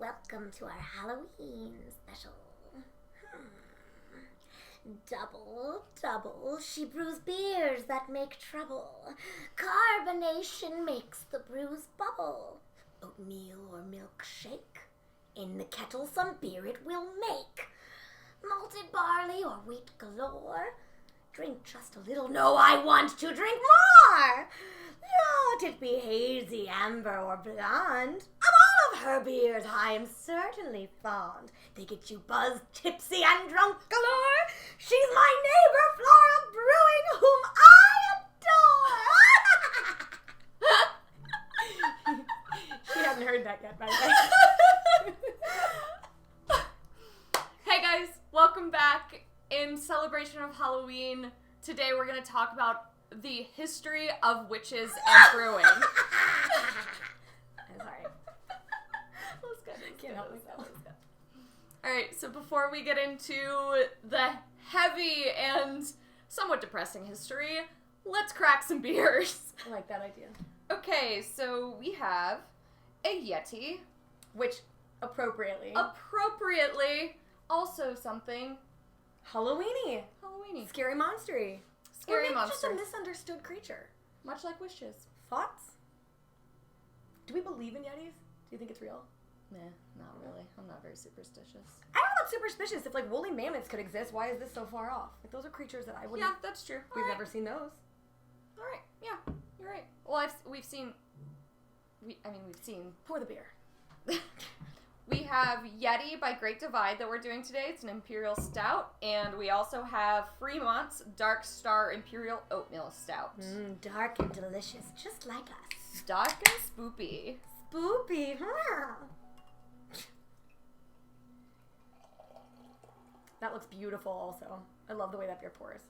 Welcome to our Halloween special. Double, she brews beers that make trouble. Carbonation makes the brews bubble. Oatmeal or milkshake, in the kettle some beer it will make. Malted barley or wheat galore, drink just a little, no, I want to drink more! Let it be hazy, amber, or blonde. Of all of her beers I am certainly fond. They get you buzzed, tipsy, and drunk galore. She's my neighbor, Flora Brewing, whom I adore. She hadn't heard that yet, by the way. Hey guys, welcome back in celebration of Halloween. Today we're going to talk about the history of witches and brewing. I'm sorry. That was good. Can't help myself. Alright, so before we get into the heavy and somewhat depressing history, let's crack some beers. I like that idea. Okay, so we have a Yeti, Which, appropriately, also something Halloweeny. Halloweeny. Scary monstery. Scary Or maybe just a monster. misunderstood creature. Much like wishes. Thoughts? Do we believe in Yetis? Do you think it's real? Nah, not really. I'm not very superstitious. I don't know about superstitious. If, like, woolly mammoths could exist, why is this so far off? Like, those are creatures that I wouldn't... Yeah, that's true. We've never seen those. Alright, yeah, you're right. Well, we've seen... Pour the beer. We have Yeti by Great Divide that we're doing today. It's an Imperial Stout. And we also have Fremont's Dark Star Imperial Oatmeal Stout. Dark and delicious, just like us. Dark and spoopy. Spoopy. That looks beautiful also. I love the way that beer pours.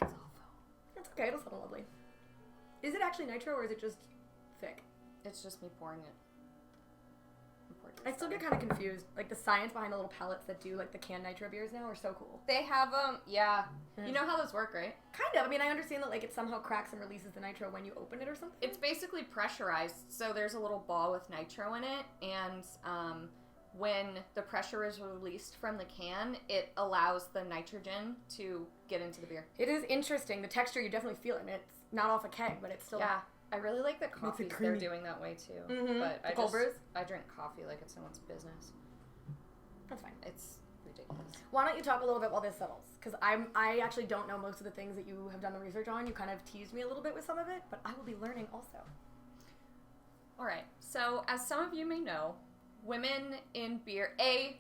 Lovely. I think it's all foam. It's okay, it'll sound lovely. Is it actually nitro or is it just thick? It's just me pouring it. I still get kind of confused. Like, the science behind the little pellets that do, like, the canned nitro beers now are so cool. They have, yeah. You know how those work, right? Kind of. I mean, I understand that, like, it somehow cracks and releases the nitro when you open it or something. It's basically pressurized, so there's a little ball with nitro in it, and when the pressure is released from the can, it allows the nitrogen to get into the beer. It is interesting. The texture, you definitely feel it, and it's not off a keg, but it's still... Yeah. I really like the coffees they're doing that way, too. Mm-hmm. But the cold brews? I drink coffee like it's someone's business. That's fine. It's ridiculous. Why don't you talk a little bit while this settles? Because I actually don't know most of the things that you have done the research on. You kind of teased me a little bit with some of it, but I will be learning also. All right. So, as some of you may know, women in beer... I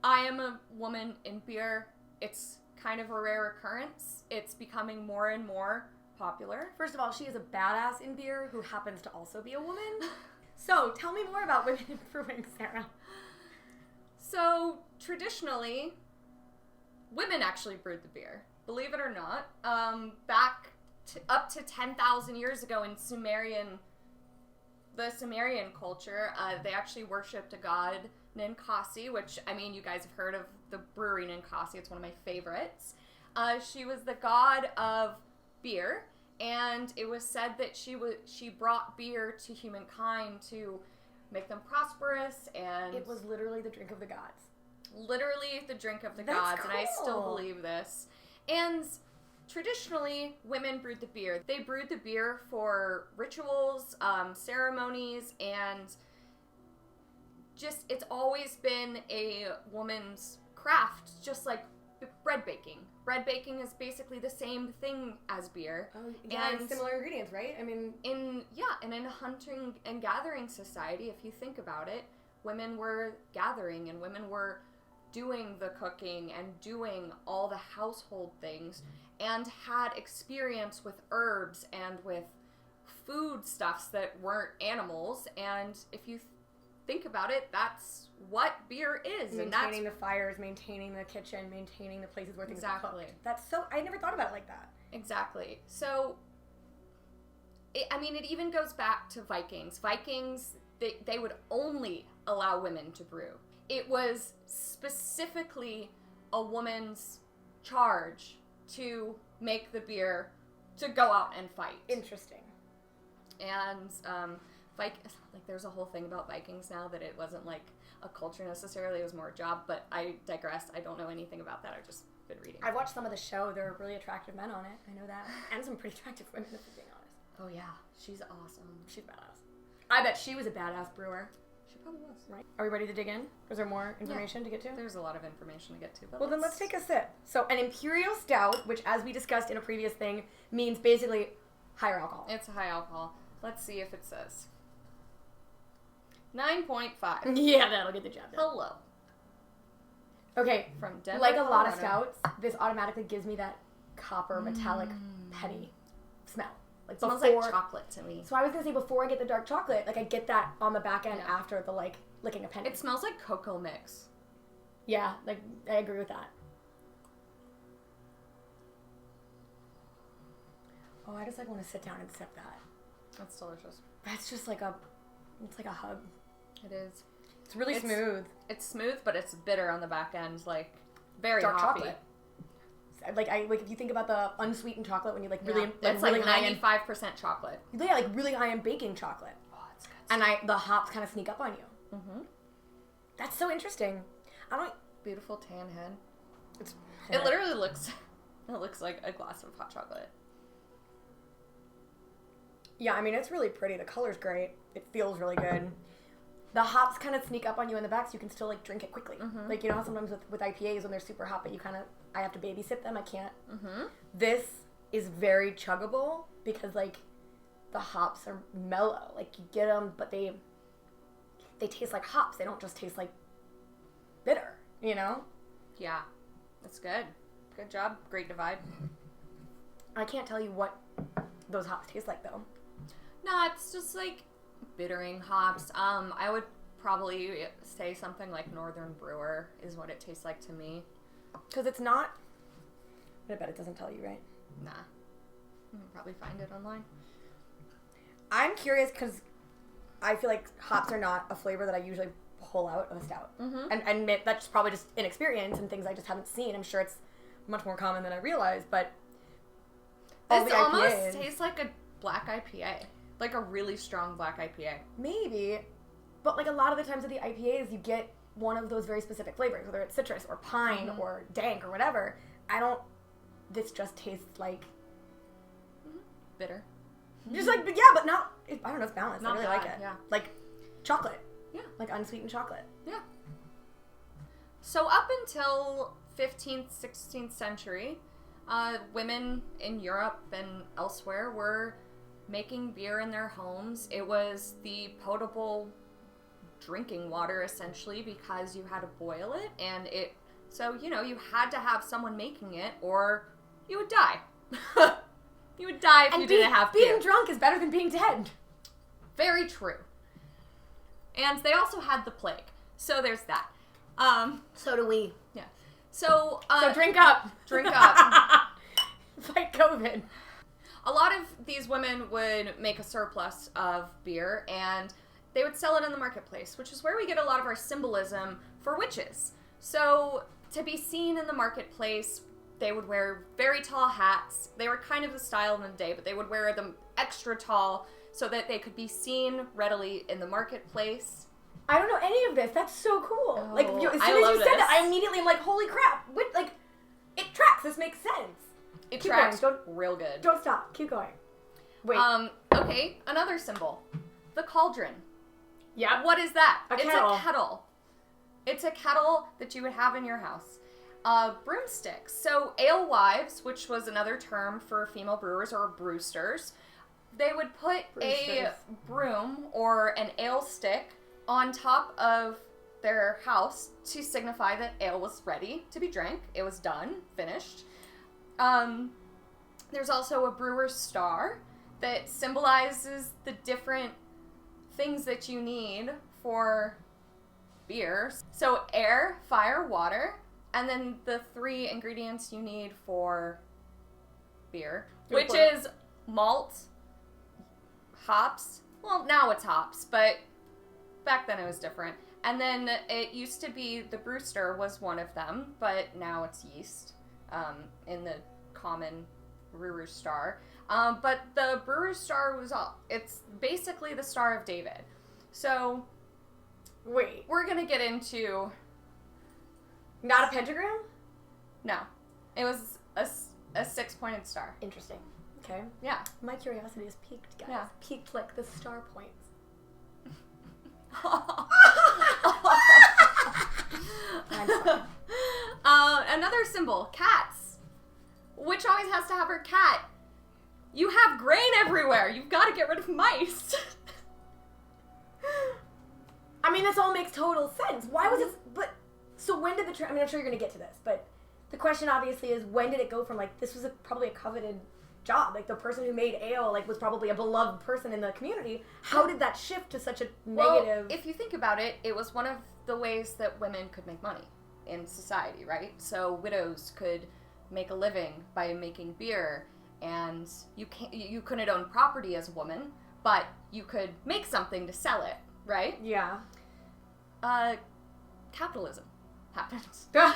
am a woman in beer. It's kind of a rare occurrence. It's becoming more and more popular. First of all, she is a badass in beer who happens to also be a woman. So, tell me more about women in brewing, Sarah. So, traditionally, women actually brewed the beer. Believe it or not. Up to 10,000 years ago in the Sumerian culture, they actually worshipped a god Ninkasi, which, I mean, you guys have heard of the brewery Ninkasi. It's one of my favorites. She was the god of beer, and it was said that she brought beer to humankind to make them prosperous, and It was literally the drink of the gods. Literally the drink of the That's gods, and I still cool. believe this. And traditionally, women brewed the beer. They brewed the beer for rituals, ceremonies, and just, it's always been a woman's craft, just like bread baking. Bread baking is basically the same thing as beer. Oh, yeah, and similar ingredients, right? I mean... in a hunting and gathering society, if you think about it, women were gathering and women were doing the cooking and doing all the household things and had experience with herbs and with foodstuffs that weren't animals. And if you think about it, that's what beer is. Maintaining the fires, maintaining the kitchen, maintaining the places where things are cooked. That's so... I never thought about it like that. Exactly. So, it even goes back to Vikings. Vikings, they would only allow women to brew. It was specifically a woman's charge to make the beer to go out and fight. Interesting. And like there's a whole thing about Vikings now that it wasn't like a culture necessarily, it was more a job, but I digress. I don't know anything about that. I've just been reading. I've watched some of the show. There are really attractive men on it. I know that. And some pretty attractive women, if I'm being honest. Oh yeah, she's awesome. She's badass. I bet she was a badass brewer. She probably was. Right. Are we ready to dig in? Is there more information to get to? There's a lot of information to get to. But Well, then let's take a sip. So an imperial stout, which as we discussed in a previous thing, means basically higher alcohol. It's a high alcohol. Let's see if it says 9.5. Yeah, that'll get the job done. Hello. Okay, From Denver, like a lot of Colorado. stouts, this automatically gives me that copper metallic penny smell. Like It smells before, like chocolate to me. So I was gonna say before I get the dark chocolate, like I get that on the back end Yeah. after the like licking a penny. It smells like cocoa mix. Yeah, like I agree with that. Oh, I just like want to sit down and sip that. That's delicious. That's just it's like a hug. It is. It's really smooth. It's smooth, but it's bitter on the back end, like very Dark hoppy. chocolate. Like if you think about the unsweetened chocolate when you like really it's really like high in 95% chocolate. yeah, like really high in baking chocolate. Oh, it's good. And the hops kind of sneak up on you. Mm-hmm. That's so interesting. I don't. Beautiful tan head. It's It literally looks. It looks like a glass of hot chocolate. Yeah, I mean it's really pretty. The color's great. It feels really good. The hops kind of sneak up on you in the back, so you can still like drink it quickly. Mm-hmm. Like you know how sometimes with IPAs when they're super hot, but I have to babysit them. I can't. Mm-hmm. This is very chuggable because like the hops are mellow. Like you get them, but they taste like hops. They don't just taste like bitter. You know? Yeah, that's good. Good job. Great divide. I can't tell you what those hops taste like though. No, it's just like bittering hops. I would probably say something like Northern Brewer is what it tastes like to me. Because it's not. I bet it doesn't tell you, right? Nah. You can probably find it online. I'm curious because I feel like hops are not a flavor that I usually pull out of a stout. Mm-hmm. And that's probably just inexperience and things I just haven't seen. I'm sure it's much more common than I realize, but all This the almost IPAs, tastes like a black IPA. Like a really strong black IPA. maybe, but like a lot of the times with the IPAs, you get one of those very specific flavors, whether it's citrus or pine Mm-hmm. or dank or whatever. This just tastes like, Bitter. just like, yeah, but not, I don't know, it's balanced. Not I really like bad, it. yeah. Like chocolate. Yeah. Like unsweetened chocolate. Yeah. So up until 15th, 16th century, women in Europe and elsewhere were making beer in their homes. It was the potable drinking water, essentially, because you had to boil it, and so, you had to have someone making it, or you would die. You would die if you didn't have beer. Being drunk is better than being dead. Very true. And they also had the plague. So there's that. So do we. Yeah. So Drink up. drink up. Fight COVID. A lot of these women would make a surplus of beer and they would sell it in the marketplace, which is where we get a lot of our symbolism for witches. So to be seen in the marketplace, they would wear very tall hats. They were kind of the style of the day, but they would wear them extra tall so that they could be seen readily in the marketplace. I don't know any of this. That's so cool. Oh, Like, as soon as I you love said that, this. I immediately am like, holy crap. It tracks. This makes sense. It Keep tracks going. real good. Don't stop. Keep going. Wait. Okay, another symbol. The cauldron. Yeah. What is that? A It's kettle. a kettle. It's a kettle that you would have in your house. Broomsticks. So alewives, which was another term for female brewers or brewsters, they would put a broom or an ale stick on top of their house to signify that ale was ready to be drank. It was done, finished. There's also a brewer's star that symbolizes the different things that you need for beer. So air, fire, water, and then the 3 ingredients you need for beer, which is malt, hops. Well, now it's hops, but back then it was different. And then it used to be the brewster was one of them, but now it's yeast in the common brewer's star. But the brewer's star it's basically the Star of David. So, Wait. we're going to get into... Not a pentagram? No. It was a 6-pointed star. Interesting. Okay. Yeah. My curiosity is piqued, guys. Yeah. Piqued like the star points. Another symbol, cats. Which always has to have her cat. You have grain everywhere. You've got to get rid of mice. I mean, this all makes total sense. Why was it... But... So when did the... I mean, I'm sure you're going to get to this, but the question obviously is, when did it go from, like, this was probably a coveted job. Like, the person who made ale, like, was probably a beloved person in the community. How did that shift to such a negative... Well, if you think about it, it was one of the ways that women could make money in society, right? So widows could make a living by making beer, and you couldn't own property as a woman, but you could make something to sell it, right? Yeah. Capitalism happens. The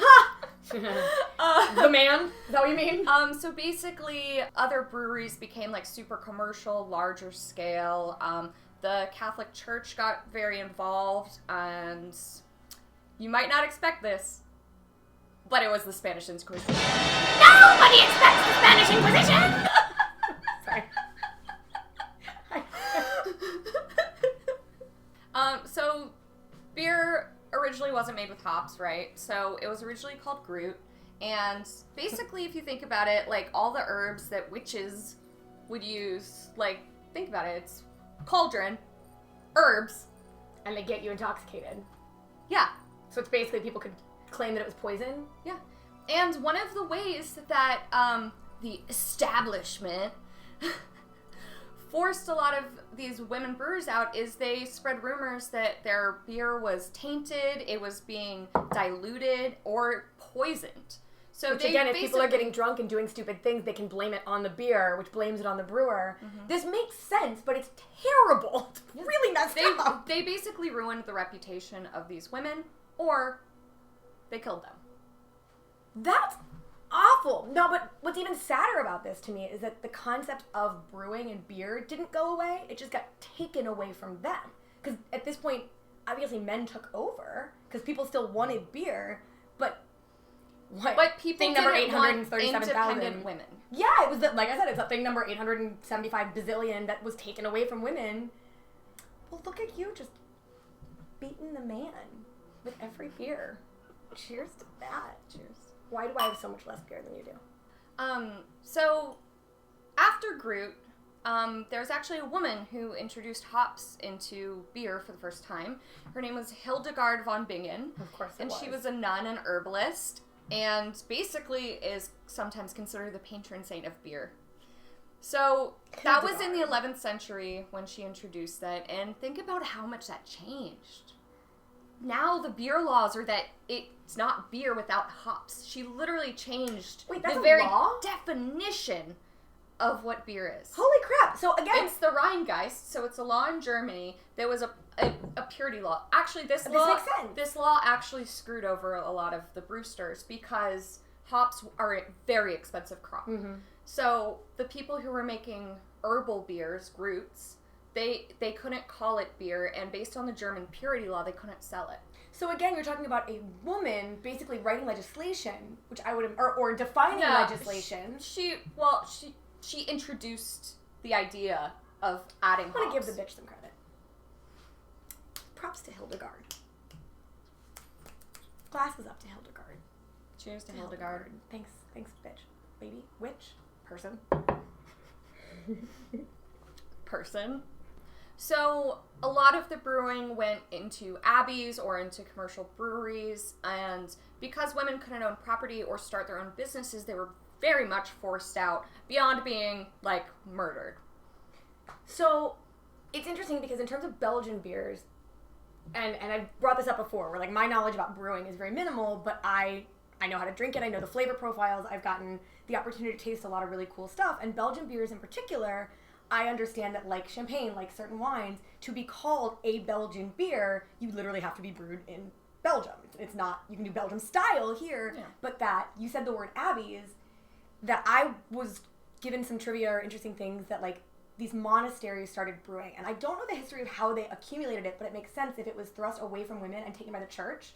man? Is that what you mean? So basically, other breweries became like super commercial, larger scale. The Catholic Church got very involved, and you might not expect this, but it was the Spanish Inquisition. Nobody expects the Spanish Inquisition! Sorry. So beer originally wasn't made with hops, right? So it was originally called Groot. And basically, if you think about it, like all the herbs that witches would use, like, think about it, it's Cauldron, herbs. And they get you intoxicated. Yeah. So it's basically people could claim that it was poison? Yeah. And one of the ways that the establishment forced a lot of these women brewers out is they spread rumors that their beer was tainted, it was being diluted, or poisoned. So which again, if people are getting drunk and doing stupid things, they can blame it on the beer, which blames it on the brewer. Mm-hmm. This makes sense, but it's terrible. It's really messed up. They basically ruined the reputation of these women, or they killed them. That's awful. No, but what's even sadder about this to me is that the concept of brewing and beer didn't go away. It just got taken away from them. Because at this point, obviously men took over, because people still wanted beer, but... What? But people thing number didn't want 837,000 independent women. Yeah, it was, like I said, it's a thing number 875 bazillion that was taken away from women. Well, look at you just beating the man with every beer. Cheers to that. Cheers. Why do I have so much less beer than you do? So after Groot, there's actually a woman who introduced hops into beer for the first time. Her name was Hildegard Von Bingen. Of course it and was. she was a nun and herbalist, and basically is sometimes considered the patron saint of beer. So that was in the 11th century when she introduced that, and think about how much that changed. Now the beer laws are that it's not beer without hops. She literally changed that's the a very law? definition of what beer is. Holy crap! So again, It's the Rheingeist, so it's a law in Germany. There was a purity law. Actually, this makes sense. This law actually screwed over a lot of the brewsters because hops are a very expensive crop. Mm-hmm. So the people who were making herbal beers, Groots, they couldn't call it beer, and based on the German purity law, they couldn't sell it. So again, you're talking about a woman basically writing legislation, which I would, or defining legislation. She introduced the idea of adding hops. I want to give the bitch some credit. Props to Hildegard. Glasses up to Hildegard. Cheers to Hildegard. Thanks, bitch. Baby, witch, person. Person. So a lot of the brewing went into abbeys or into commercial breweries, and because women couldn't own property or start their own businesses, they were very much forced out beyond being, like, murdered. So it's interesting because in terms of Belgian beers, and I've brought this up before, where, like, my knowledge about brewing is very minimal, but I know how to drink it, I know the flavor profiles, I've gotten the opportunity to taste a lot of really cool stuff, and Belgian beers in particular, I understand that, like champagne, like certain wines, to be called a Belgian beer, you literally have to be brewed in Belgium. It's not, you can do Belgium style here, but that, you said the word abbeys, that I was given some trivia or interesting things that like these monasteries started brewing, and I don't know the history of how they accumulated it, but it makes sense if it was thrust away from women and taken by the church,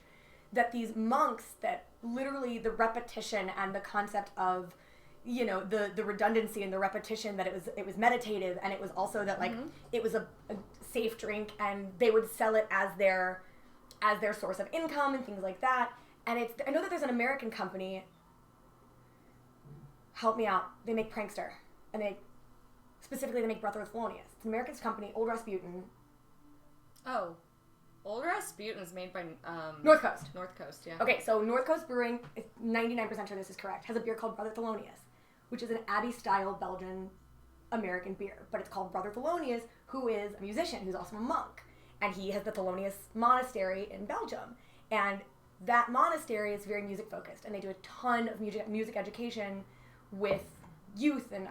that these monks, that literally the repetition and the concept of, you know, the redundancy and the repetition, that it was meditative, and it was also that like it was a safe drink, and they would sell it as their source of income and things like that. And I know that there's an American company, help me out, they make Prankster, and they make Brother with Thelonious. It's an American company, Old Rasputin. Oh. Old Rasputin is made by North Coast. North Coast, yeah. Okay, so North Coast Brewing, 99% sure this is correct, has a beer called Brother Thelonious, which is an Abbey-style Belgian American beer. But it's called Brother Thelonious, who is a musician, who's also a monk. And he has the Thelonious Monastery in Belgium. And that monastery is very music-focused. And they do a ton of music education with youth. And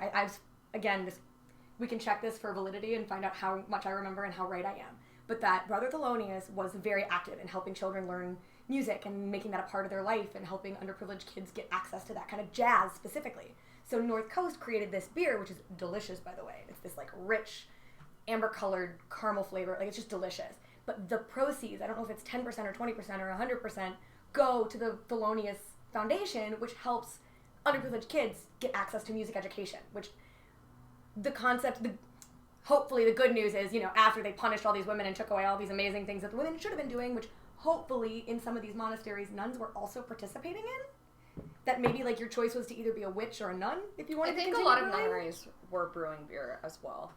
we can check this for validity and find out how much I remember and how right I am. But that Brother Thelonious was very active in helping children learn music and making that a part of their life and helping underprivileged kids get access to that kind of jazz specifically. So North Coast created this beer, which is delicious, by the way. It's this like rich, amber-colored caramel flavor. Like, it's just delicious. But the proceeds, I don't know if it's 10% or 20% or 100%, go to the Thelonious Foundation, which helps underprivileged kids get access to music education, which the concept, hopefully the good news is, you know, after they punished all these women and took away all these amazing things that the women should have been doing, which hopefully in some of these monasteries nuns were also participating in, that maybe like your choice was to either be a witch or a nun if you wanted to continue I think a lot brewing. of nunneries were brewing beer as well.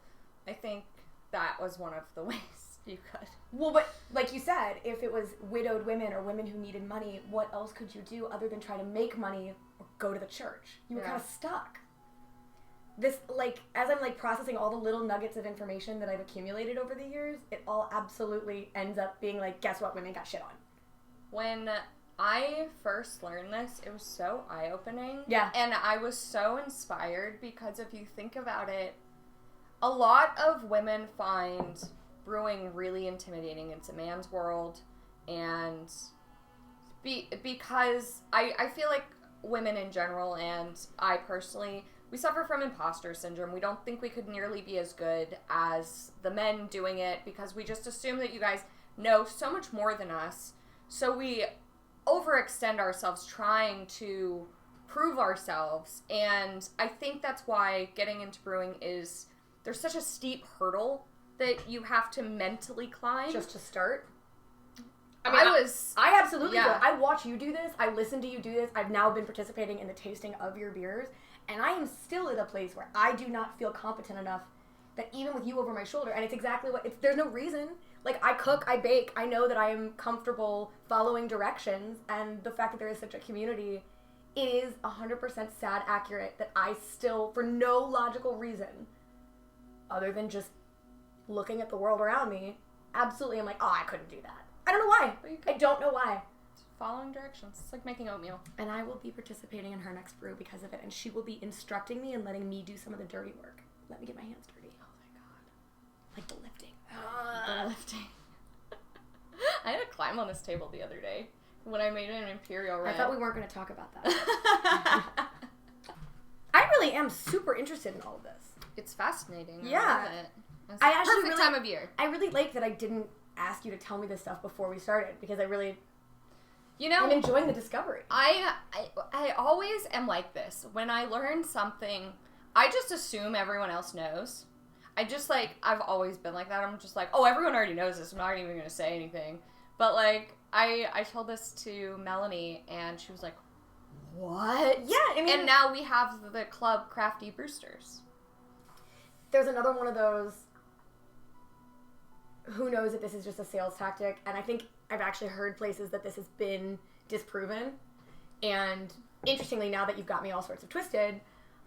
I think that was one of the ways you could. Well, but like you said, if it was widowed women or women who needed money, what else could you do other than try to make money or go to the church? You were kind of stuck. This, like, as I'm, like, processing all the little nuggets of information that I've accumulated over the years, it all absolutely ends up being, like, guess what? Women got shit on. When I first learned this, it was so eye-opening. Yeah. And I was so inspired because if you think about it, a lot of women find brewing really intimidating. It's a man's world. And because I feel like women in general, and I personally, we suffer from imposter syndrome. We don't think we could nearly be as good as the men doing it because we just assume that you guys know so much more than us. So we overextend ourselves trying to prove ourselves. And I think that's why getting into brewing is, there's such a steep hurdle that you have to mentally climb. Just to start? I mean, I absolutely do. Yeah. I watch you do this. I listen to you do this. I've now been participating in the tasting of your beers. And I am still at a place where I do not feel competent enough that even with you over my shoulder, and it's exactly what, there's no reason. Like, I cook, I bake, I know that I am comfortable following directions, and the fact that there is such a community, it is 100% sad accurate that I still, for no logical reason, other than just looking at the world around me, absolutely I'm like, oh, I couldn't do that. I don't know why. I don't know why. Following directions. It's like making oatmeal. And I will be participating in her next brew because of it, and she will be instructing me and letting me do some of the dirty work. Let me get my hands dirty. Oh my god. Like the lifting. The lifting. I had to climb on this table the other day when I made an imperial red. I thought we weren't going to talk about that. I really am super interested in all of this. It's fascinating. Yeah. I love it. It's I the actually perfect really- time of year. I really like that I didn't ask you to tell me this stuff before we started because I really You know, I'm enjoying the discovery. I always am like this. When I learn something, I just assume everyone else knows. I've always been like that. I'm just like, oh, everyone already knows this. I'm not even going to say anything. But, like, I told this to Melanie, and she was like, what? Yeah, I mean... And now we have the club Crafty Brewsters. There's another one of those, who knows if this is just a sales tactic, and I think I've actually heard places that this has been disproven. And interestingly, now that you've got me all sorts of twisted,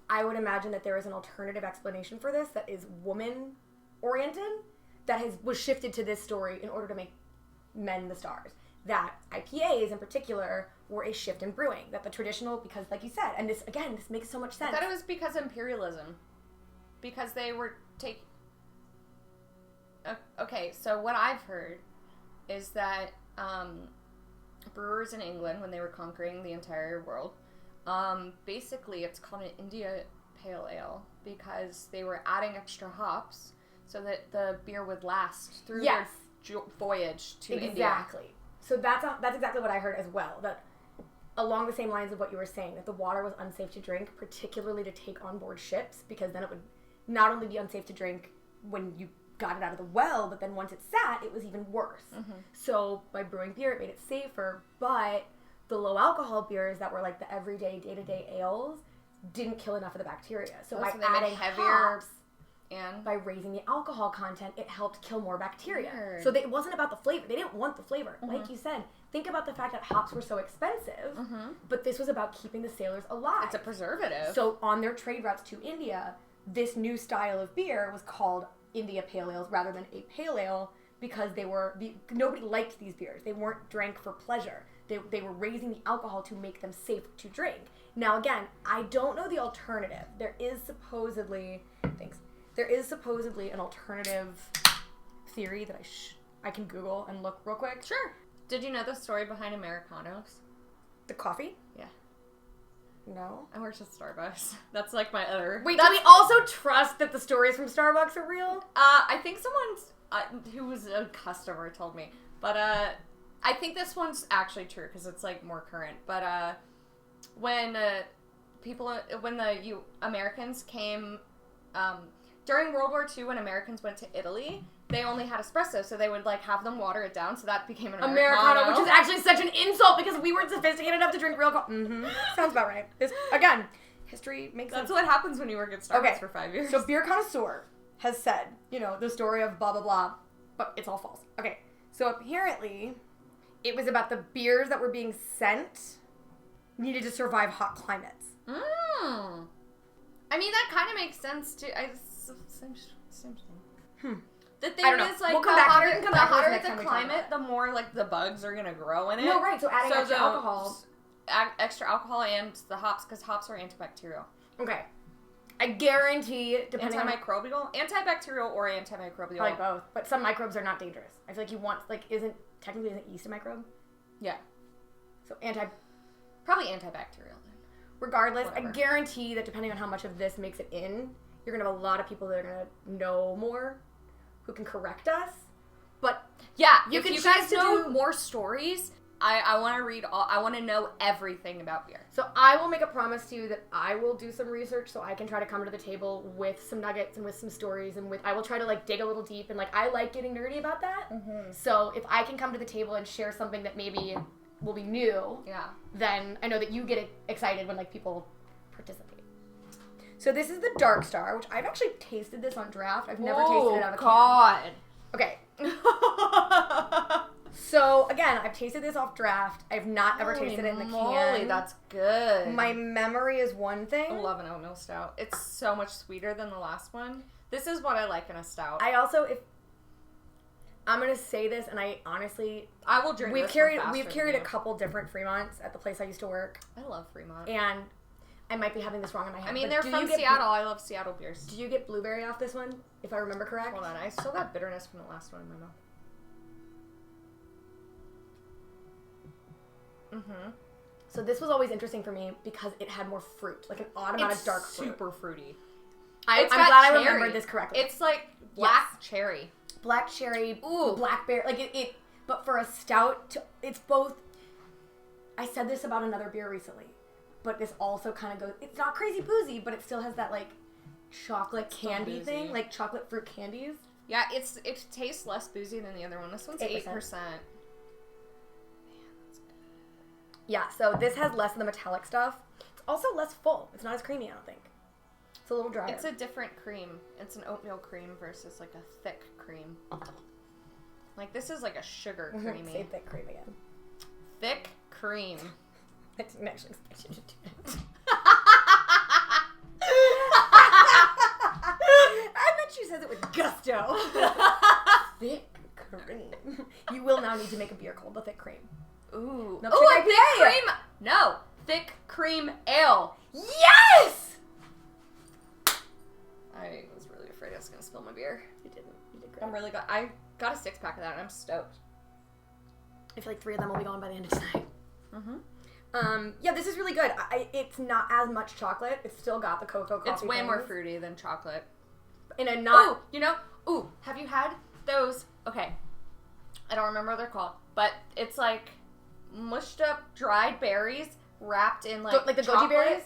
I would imagine that there is an alternative explanation for this that is woman-oriented, that was shifted to this story in order to make men the stars. That IPAs in particular were a shift in brewing. That the traditional, because like you said, and this, again, this makes so much sense. I thought it was because imperialism. Because they were taking... Okay, so what I've heard is that brewers in England, when they were conquering the entire world, basically it's called an India pale ale because they were adding extra hops so that the beer would last through their voyage to India. Exactly. So that's exactly what I heard as well. That along the same lines of what you were saying, that the water was unsafe to drink, particularly to take on board ships, because then it would not only be unsafe to drink when you got it out of the well, but then once it sat, it was even worse. So by brewing beer, it made it safer, but the low alcohol beers that were like the everyday, day-to-day ales didn't kill enough of the bacteria. So by adding heavier hops, and by raising the alcohol content, it helped kill more bacteria. Weird. So it wasn't about the flavor. They didn't want the flavor. Like you said, think about the fact that hops were so expensive, but this was about keeping the sailors alive. It's a preservative. So on their trade routes to India, this new style of beer was called India Pale Ales rather than a Pale Ale because nobody liked these beers. They weren't drank for pleasure. They were raising the alcohol to make them safe to drink. Now again, I don't know the alternative. There is supposedly an alternative theory that I can Google and look real quick. Sure. Did you know the story behind Americanos? The coffee? Yeah. No. I worked at Starbucks. That's like my other... Wait, do we also trust that the stories from Starbucks are real? I think someone who was a customer told me. But I think this one's actually true because it's like more current. But when the Americans came... during World War II, when Americans went to Italy, they only had espresso, so they would like have them water it down, so that became an Americano. Which is actually such an insult because we weren't sophisticated enough to drink real coffee. Sounds about right. Again, history makes sense. That's what happens when you work at Starbucks for 5 years. So Beer Connoisseur has said, the story of blah, blah, blah, but it's all false. Okay, so apparently it was about the beers that were being sent needed to survive hot climates. I mean, that kind of makes sense, too. Same thing. The thing is, like, we'll the hotter the climate, the more, like, the bugs are going to grow in it. No, right, so adding extra alcohol. Extra alcohol and the hops, because hops are antibacterial. Okay. I guarantee, depending Antimicrobial? Antibacterial or antimicrobial? Probably both, but some microbes are not dangerous. I feel like isn't yeast a microbe? Yeah. So Probably antibacterial, then. Regardless, whatever. I guarantee that depending on how much of this makes it in, you're going to have a lot of people that are going to know more who can correct us. But yeah, if you guys know more stories, I want to read I want to know everything about beer. So I will make a promise to you that I will do some research so I can try to come to the table with some nuggets and with some stories and I will try to dig a little deep and I like getting nerdy about that. So if I can come to the table and share something that maybe will be new, then I know that you get excited when people participate. So this is the Dark Star, which I've actually tasted this on draft. I've never tasted it out of a can. Okay. So again, I've tasted this off draft. I've not ever tasted it in the can. That's good. My memory is one thing. I love an oatmeal stout. It's so much sweeter than the last one. This is what I like in a stout. I'm gonna say this, and I will drink. We've carried a couple different Fremonts at the place I used to work. I love Fremont, and I might be having this wrong in my head. I mean, they're from Seattle. I love Seattle beers. Do you get blueberry off this one, if I remember correct? Hold on, I still got bitterness from the last one in my mouth. So this was always interesting for me because it had more fruit, like an odd amount of dark fruit. Super fruity. I'm glad I remembered this correctly. It's like black cherry. Black cherry, blackberry, but for a stout, it's both. I said this about another beer recently, but this also kind of goes, it's not crazy boozy, but it still has that chocolate candy thing, like chocolate fruit candies. Yeah, it tastes less boozy than the other one. This one's 8%. Yeah, so this has less of the metallic stuff. It's also less full. It's not as creamy, I don't think. It's a little drier. It's a different cream. It's an oatmeal cream versus a thick cream. This is a sugar creamy. Say thick cream again. Thick cream. I didn't actually expect you to do that. I bet you says it with gusto. Thick cream. You will now need to make a beer called the Thick Cream. Ooh. A thick cream. No. Thick cream ale. Yes! I was really afraid I was going to spill my beer. You didn't. You did great. I'm really glad. I got a 6-pack of that and I'm stoked. I feel like 3 of them will be gone by the end of tonight. Yeah, this is really good. It's not as much chocolate. It's still got the cocoa coffee. It's way more fruity than chocolate. In a not... have you had those... Okay, I don't remember what they're called, but it's like mushed up dried berries wrapped in like the chocolate. goji berries?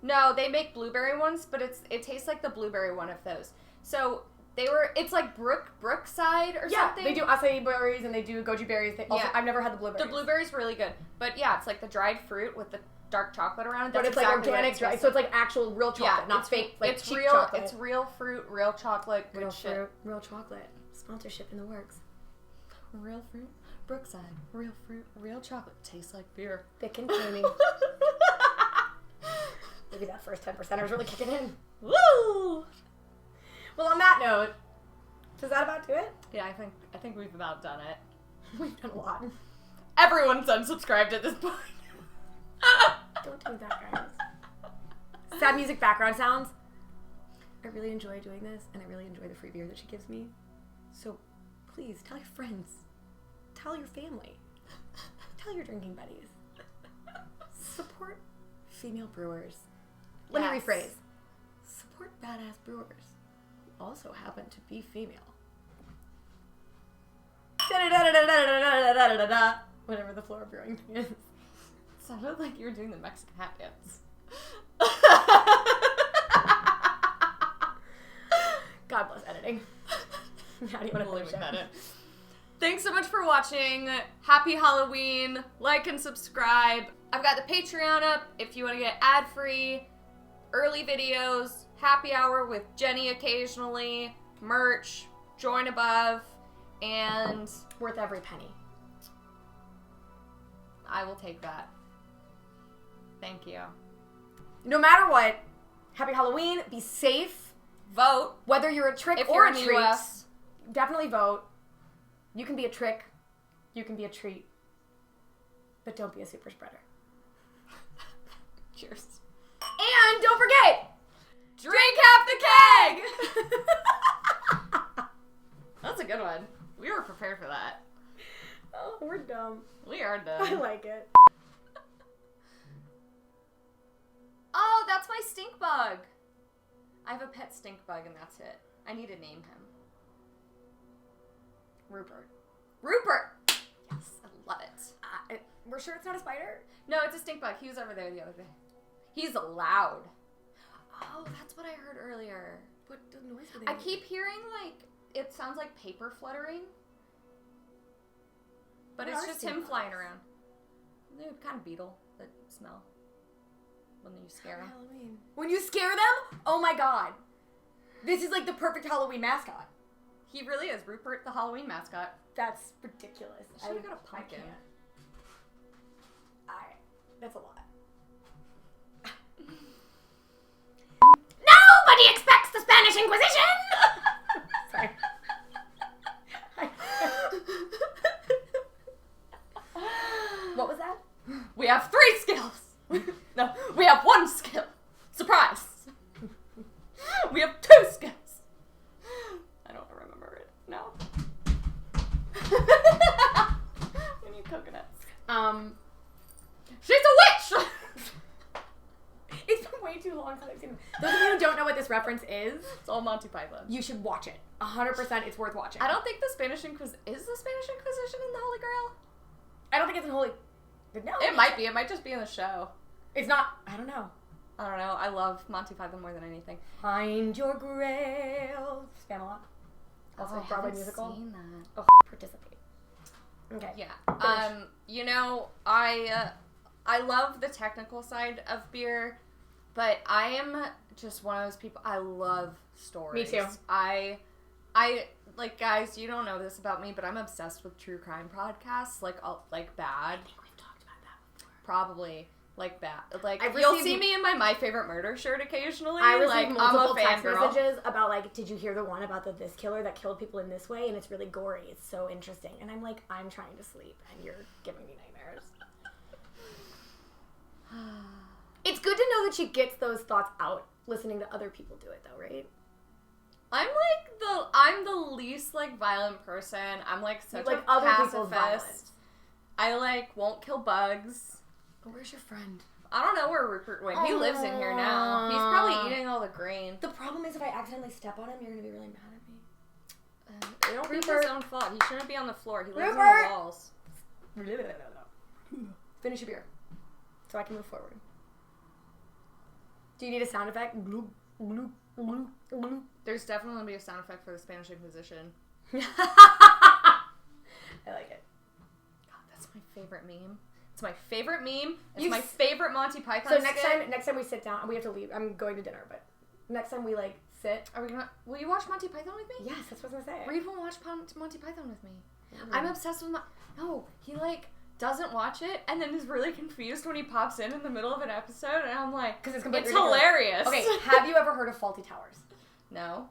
No, they make blueberry ones, but it tastes like the blueberry one of those. So it's like Brookside or something. Yeah, they do acai berries and they do goji berries. I've never had the blueberries. The blueberry's really good. But yeah, it's like the dried fruit with the dark chocolate around it. But it's exactly like organic dry, so it's like actual real chocolate, not fake, like it's cheap real, chocolate. It's real fruit, real chocolate, good real shit. Fruit, real chocolate. Sponsorship in the works. Real fruit, Brookside, real fruit, real chocolate. Tastes like beer. Thick and creamy. Maybe that first 10% is really kicking in. Woo! Well, on that note, does that about do it? Yeah, I think we've about done it. We've done a lot. Everyone's unsubscribed at this point. Don't do that, guys. Sad music background sounds. I really enjoy doing this, and I really enjoy the free beer that she gives me. So, please, tell your friends. Tell your family. Tell your drinking buddies. Support female brewers. Let me rephrase. Support badass brewers who also happen to be female. Whatever the floor brewing thing is. Sounded like you were doing the Mexican hat dance. God bless editing. How do you want to finish it? Thanks so much for watching. Happy Halloween. Like and subscribe. I've got the Patreon up if you want to get ad-free, early videos, happy hour with Jenny occasionally, merch, join above, and... worth every penny. I will take that. Thank you. No matter what, happy Halloween. Be safe. Vote. Whether you're a trick if or you're a in the treat, US. Definitely vote. You can be a trick. You can be a treat. But don't be a super spreader. Cheers. And don't forget, drink half the keg! That's a good one. We were prepared for that. Oh, we're dumb. We are dumb. I like it. Oh, that's my stink bug. I have a pet stink bug and that's it. I need to name him. Rupert. Rupert! Yes, I love it. We're sure it's not a spider? No, it's a stink bug. He was over there the other day. He's loud. Oh, that's what I heard earlier. What noise were they I making? keep hearing, like, it sounds like paper fluttering. But What it's are just stink him bugs? flying around. They're kind of beetle that smell when you scare them. Halloween. When you scare them? Oh my god. This is like the perfect Halloween mascot. He really is. Rupert, the Halloween mascot. That's ridiculous. I should have got a pumpkin. That's a lot. Nobody expects the Spanish Inquisition! Sorry. What was that? We have 3 skills. No, we have 1 skill. Surprise. We have 2 skills. I don't remember it. No. We need coconuts. She's a witch! It's been way too long since I've seen it. Those of you who don't know what this reference is, It's all Monty Python. you should watch it. 100% it's worth watching. I don't think the Spanish Inquisition... Is the Spanish Inquisition in the Holy Grail? I don't think it's in Holy... No. It might be. It might just be in the show. It's not... I don't know. I don't know. I love Monty Python more than anything. Find your grail. Spamalot. Also I a Broadway haven't musical. seen that. Oh, participate. Okay. Yeah. You know, I love the technical side of beer, but I am just one of those people. I love stories. Me too. I like, guys, you don't know this about me, but I'm obsessed with true crime podcasts. Like bad. I think we've talked about that before. Probably. Like bad. Like, I've you'll received- see me in my My Favorite Murder shirt occasionally. I received like, multiple I'm a text fangirl. messages about, like, did you hear the one about this killer that killed people in this way? And it's really gory. It's so interesting. And I'm like, I'm trying to sleep, and you're giving me nightmares. It's good to know that she gets those thoughts out listening to other people do it, though, right? I'm the least, like, violent person. I'm, like, such like a other people's pacifist. violence. I, like, won't kill bugs. Where's your friend? I don't know where Rupert went. He lives in here now. He's probably eating all the grain. The problem is if I accidentally step on him, you're gonna be really mad at me. It'll be Rupert. his own fault. He shouldn't be on the floor. He lives Rupert. on the walls. Finish your beer, so I can move forward. Do you need a sound effect? There's definitely going to be a sound effect for the Spanish Inquisition. I like it. God, that's my favorite meme. It's my favorite meme. It's You my s- favorite Monty Python So skit. next time we sit down, we have to leave. I'm going to dinner, but next time we like sit. Are we gonna? Will you watch Monty Python with me? Yes, that's what I was gonna say. Reed will watch Monty Python with me. I'm obsessed with No, he like doesn't watch it and then is really confused when he pops in the middle of an episode, and I'm like, Because it's completely it's hilarious. Okay, have you ever heard of Faulty Towers? No.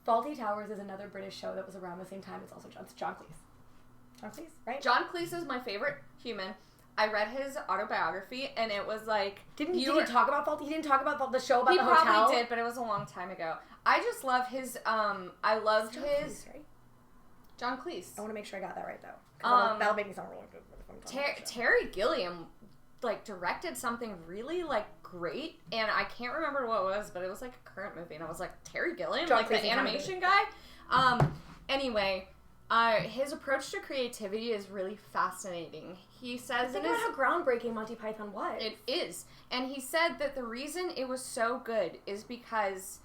Faulty Towers is another British show that was around the same time. It's also John Cleese. John Cleese, right? John Cleese is my favorite human. I read his autobiography, and it was like... Did he talk about Faulty? He didn't talk about the show about he the hotel? He probably did, but it was a long time ago. I just love his... I loved John his... Cleese, right? John Cleese. I want to make sure I got that right, though. 'Cause that'll make me sound really good. Terry Gilliam, like, directed something really, like, great, and I can't remember what it was, but it was, like, a current movie, and I was like, Terry Gilliam? John like, Cleese the animation guy? Anyway, his approach to creativity is really fascinating. He says Think about how groundbreaking Monty Python was. It is. And he said that the reason it was so good is because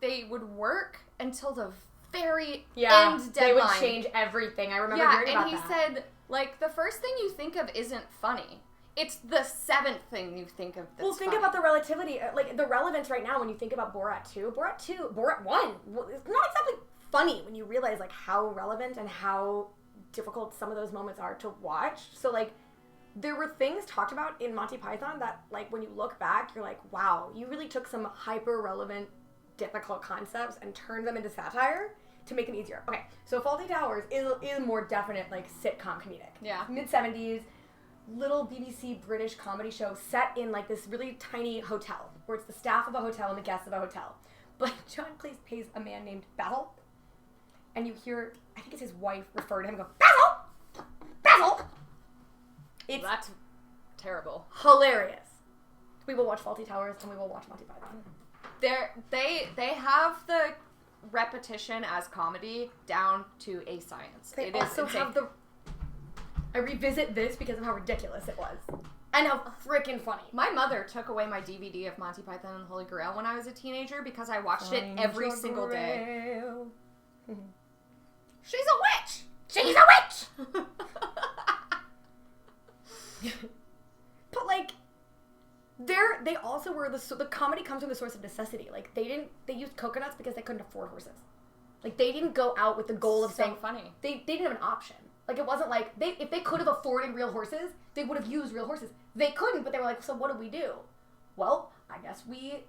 they would work until the very end deadline. They would change everything. I remember hearing about that. Yeah, and he said, like, the first thing you think of isn't funny. It's the seventh thing you think of that's think funny. about the relativity, like, the relevance right now when you think about Borat 2. Borat 1, it's not exactly funny when you realize, like, how relevant and how difficult some of those moments are to watch. So, like, there were things talked about in Monty Python that, like, when you look back, you're like, wow, you really took some hyper-relevant, difficult concepts and turned them into satire to make them easier. Okay, so Faulty Towers is a more definite, like, sitcom comedic. Yeah. Mid-70s, little BBC British comedy show set in, like, this really tiny hotel, where it's the staff of a hotel and the guests of a hotel. But John Cleese pays a man named Basil, and you hear, I think it's his wife, refer to him and go, Basil! Basil! It's That's terrible. hilarious. We will watch Faulty Towers and we will watch Monty Python. They have the repetition as comedy down to a science. They It is also insane. have the... I revisit this because of how ridiculous it was. And how freaking funny. My mother took away my DVD of Monty Python and the Holy Grail when I was a teenager because I watched it every single day. She's a witch! She's a witch! But, like, they also were the comedy comes from the source of necessity. Like, they used coconuts because they couldn't afford horses. Like, they didn't go out with the goal of saying funny. They didn't have an option. Like, it wasn't like if they could have afforded real horses, they would have used real horses. They couldn't, but they were like, so what do we do? Well, I guess we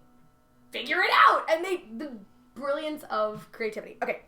figure it out. And the brilliance of creativity. Okay,